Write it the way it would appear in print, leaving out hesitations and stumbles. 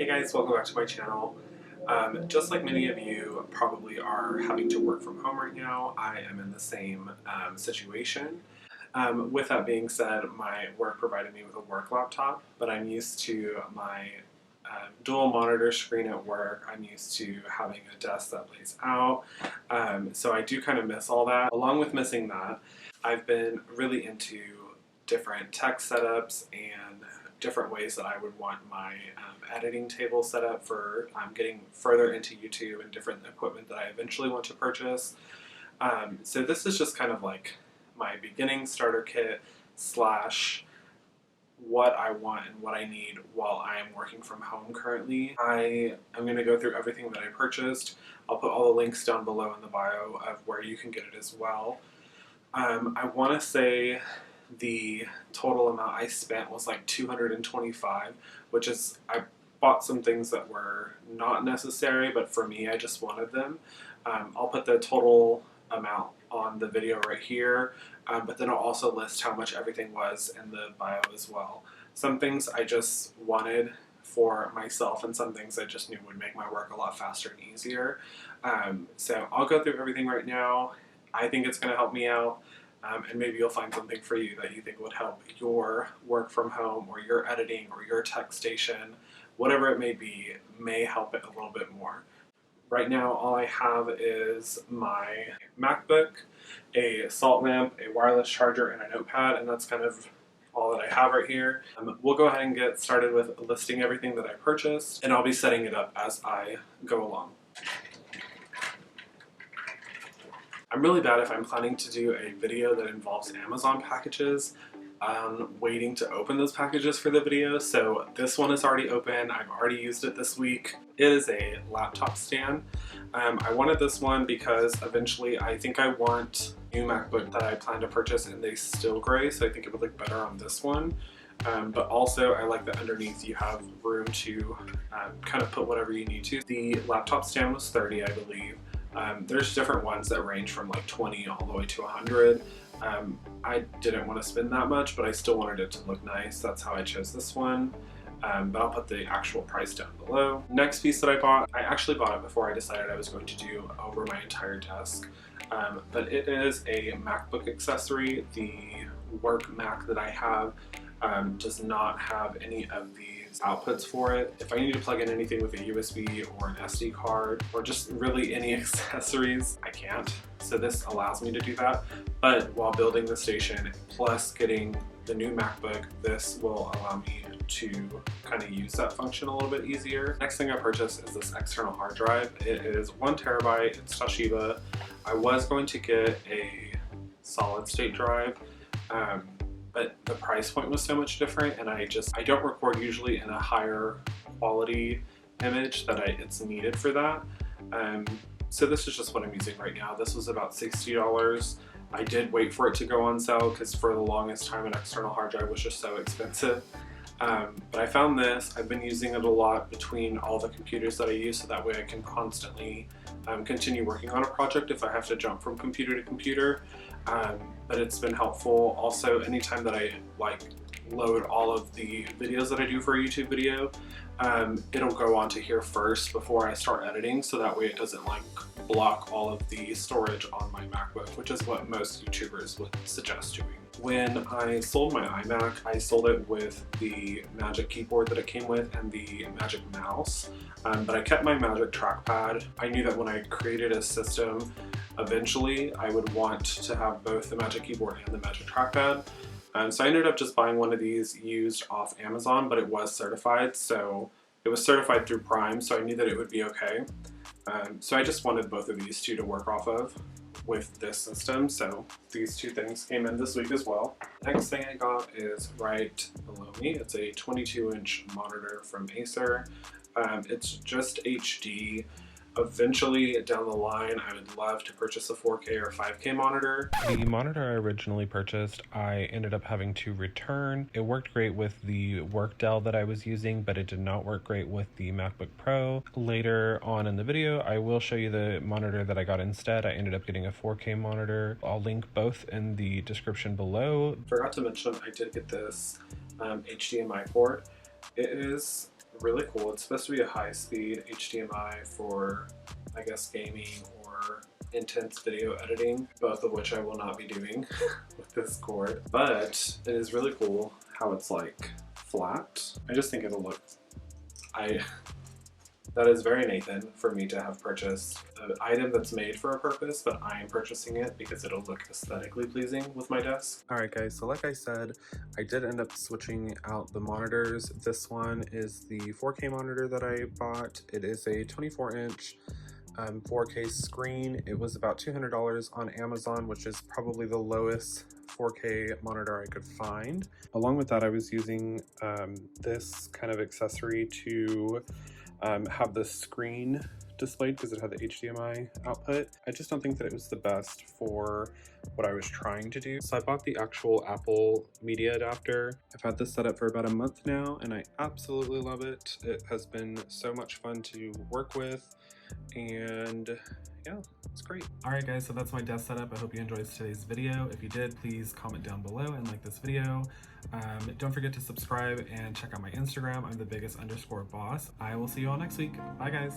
Hey guys, welcome back to my channel. Just like many of you probably are having to work from home right now, I am in the same situation. With that being said, my work provided me with a work laptop, but I'm used to my dual monitor screen at work. I'm used to having a desk that lays out, so I do kind of miss all that. Along with missing that, I've been really into different tech setups and different ways that I would want my editing table set up for getting further into YouTube and different equipment that I eventually want to purchase. So this is just kind of like my beginning starter kit slash what I want and what I need while I am working from home currently. I am going to go through everything that I purchased. I'll put all the links down below in the bio of where you can get it as well. I want to say the total amount I spent was like $225, which is, I bought some things that were not necessary, but for me, I just wanted them. I'll put the total amount on the video right here, but then I'll also list how much everything was in the bio as well. Some things I just wanted for myself and some things I just knew would make my work a lot faster and easier. So I'll go through everything right now. I think it's going to help me out. And maybe you'll find something for you that you think would help your work from home or your editing or your tech station, whatever it may help it a little bit more. Right now, all I have is my MacBook, a salt lamp, a wireless charger, and a notepad, and that's kind of all that I have right here. We'll go ahead and get started with listing everything that I purchased, and I'll be setting it up as I go along. I'm really bad if I'm planning to do a video that involves Amazon packages. I'm waiting to open those packages for the video, so this one is already open. I've already used it this week. It is a laptop stand. I wanted this one because eventually I think I want a new MacBook that I plan to purchase in the steel gray, so I think it would look better on this one. But also I like that underneath you have room to kind of put whatever you need to. The laptop stand was $30, I believe. There's different ones that range from like 20 all the way to 100. I didn't want to spend that much, but I still wanted it to look nice. That's how I chose this one. But I'll put the actual price down below. Next piece that I bought, I actually bought it before I decided I was going to do over my entire desk. But it is a MacBook accessory. The work Mac that I have does not have any of these outputs for it. If I need to plug in anything with a USB or an SD card or just really any accessories, I can't. So this allows me to do that. But while building the station plus getting the new MacBook, this will allow me to kind of use that function a little bit easier. Next thing I purchased is this external hard drive. It is 1 terabyte, it's Toshiba. I was going to get a solid state drive, but the price point was so much different, and I don't record usually in a higher quality image that it's needed for that. So this is just what I'm using right now. This was about $60. I did wait for it to go on sale because for the longest time an external hard drive was just so expensive. But I found this. I've been using it a lot between all the computers that I use, so that way I can constantly continue working on a project if I have to jump from computer to computer. But it's been helpful. Also, anytime that I load all of the videos that I do for a YouTube video, it'll go onto here first before I start editing, so that way it doesn't block all of the storage on my MacBook, which is what most YouTubers would suggest doing. When I sold my iMac, I sold it with the Magic keyboard that it came with and the Magic mouse, but I kept my Magic trackpad. I knew that when I created a system, eventually I would want to have both the Magic keyboard and the Magic trackpad. So I ended up just buying one of these used off Amazon, but it was certified, so it was certified through Prime, so I knew that it would be okay. So I just wanted both of these two to work off of with this system, so these two things came in this week as well. Next thing I got is right below me. It's a 22-inch monitor from Acer. It's just HD. Eventually, down the line, I would love to purchase a 4K or 5K monitor. The monitor I originally purchased, I ended up having to return. It worked great with the work Dell that I was using, but it did not work great with the MacBook Pro. Later on in the video, I will show you the monitor that I got instead. I ended up getting a 4K monitor. I'll link both in the description below. Forgot to mention, I did get this HDMI port. It is really cool. It's supposed to be a high-speed HDMI for, I guess, gaming or intense video editing, both of which I will not be doing with this cord. But it is really cool how it's like flat. I just think it'll look, that is very Nathan for me to have purchased an item that's made for a purpose, but I am purchasing it because it'll look aesthetically pleasing with my desk. Alright guys, so like I said, I did end up switching out the monitors. This one is the 4K monitor that I bought. It is a 24-inch 4K screen. It was about $200 on Amazon, which is probably the lowest 4K monitor I could find. Along with that, I was using this kind of accessory to have the screen displayed because it had the HDMI output. I just don't think that it was the best for what I was trying to do. So I bought the actual Apple media adapter. I've had this set up for about a month now and I absolutely love it. It has been so much fun to work with and yeah, it's great. Alright guys, so that's my desk setup. I hope you enjoyed today's video. If you did, please comment down below and like this video. Don't forget to subscribe and check out my Instagram. I'm thebiggest_boss. I will see you all next week. Bye guys.